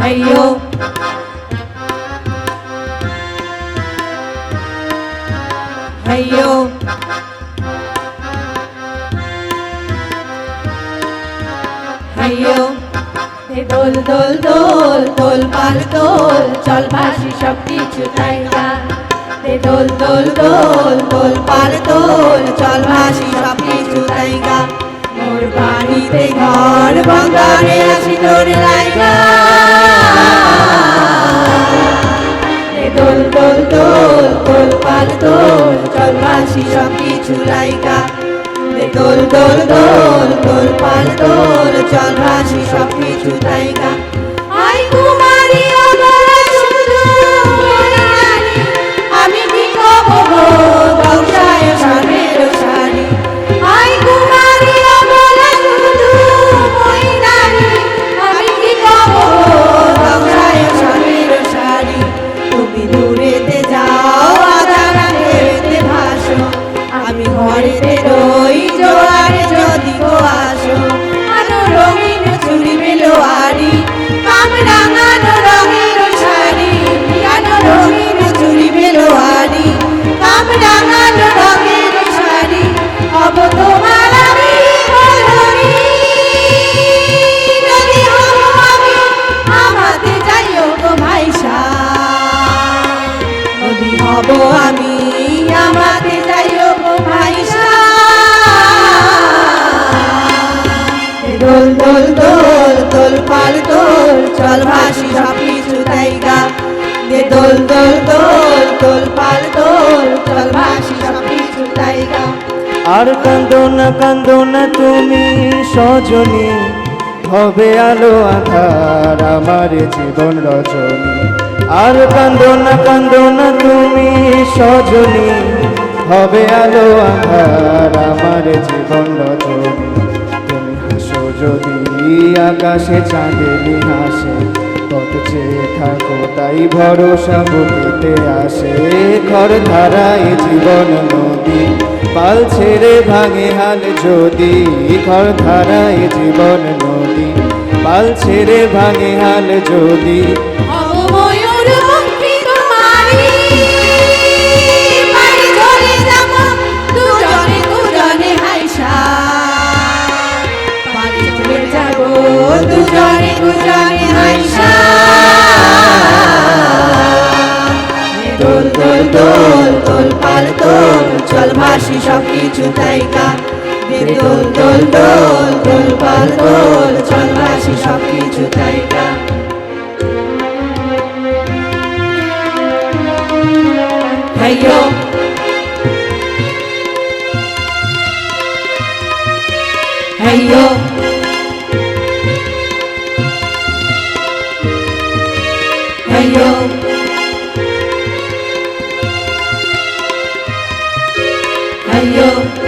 হেইয়ো হেইয়ো হেইয়ো দোল দোল দোল দোল পাল দোল চল ভাসি সব কিছু তাই গান দোল দোল দোল দোল পাল দোল চল ভাসি সব কিছু তাই গান মোর বাড়িতে ঘর বাংলারে আসি তোর লাইগা দোল দোল দোল দোল পাল দোল চল ভাসি সব কিছু লাইগা দোল দোল দোল দোল পাল দোল চল ভাসি সব কিছু তাইগা আই কুমারী অবলা শুধু আমি কি কব গো দশায় সানের শাড়ি আই কুমারী অবলা শুধু ময়নারি আমি কি কব গো দশায় সানের শাড়ি তুমি দূরেতে যাও আধারাতে ভাসো আমি ঘরেতে রই জোয়ারে যদি গো আসো আনো রঙিন চুড়ি বেলোয়ারি কামরাঙানো রঙের শাড়ি আনো রঙিন চুড়ি বেলোয়ারি কামরাঙানো রঙের শাড়ি হব তোমার আমি বলরি যদি হব আমি আমাতে যাইও গো ভাইসা যদি হব আমি আমাতে যাইও গো ভাইসা দোল দোল দোল দোল পাল দোল চল ভাসি সব কিছু তাইগা দোল দোল দোল দোল পাল দোল চল ভাসি সব কিছু তাইগা আর কান্দো না তুমি সজনী হবে আলো আধার আমার জীবন রজনী আর কান্দো না তুমি সজনী হবে আলো আধার আমার জীবন রজনী তুমি হাসো যদি আকাশে চাঁদেলি হাসে কত চেয়ে থাকো তাই ভরসা বুকেতে আসে ঘর ধারায় জীবন নদী পাল ছেড়ে ভাঙে হাল যদি ঘর ধারায় জীবন নদী পাল ছেড়ে ভাঙে হাল যদি দুজনে দুজনে হাইসা দোল দোল দোল দোল পাল দোল চল ভাসি সব কিছু তাইগা দোল দোল দোল দোল পাল দোল চল ভাসি সব কিছু তাইগা হেইয়ো হেইয়ো হেইয়ো হেইয়ো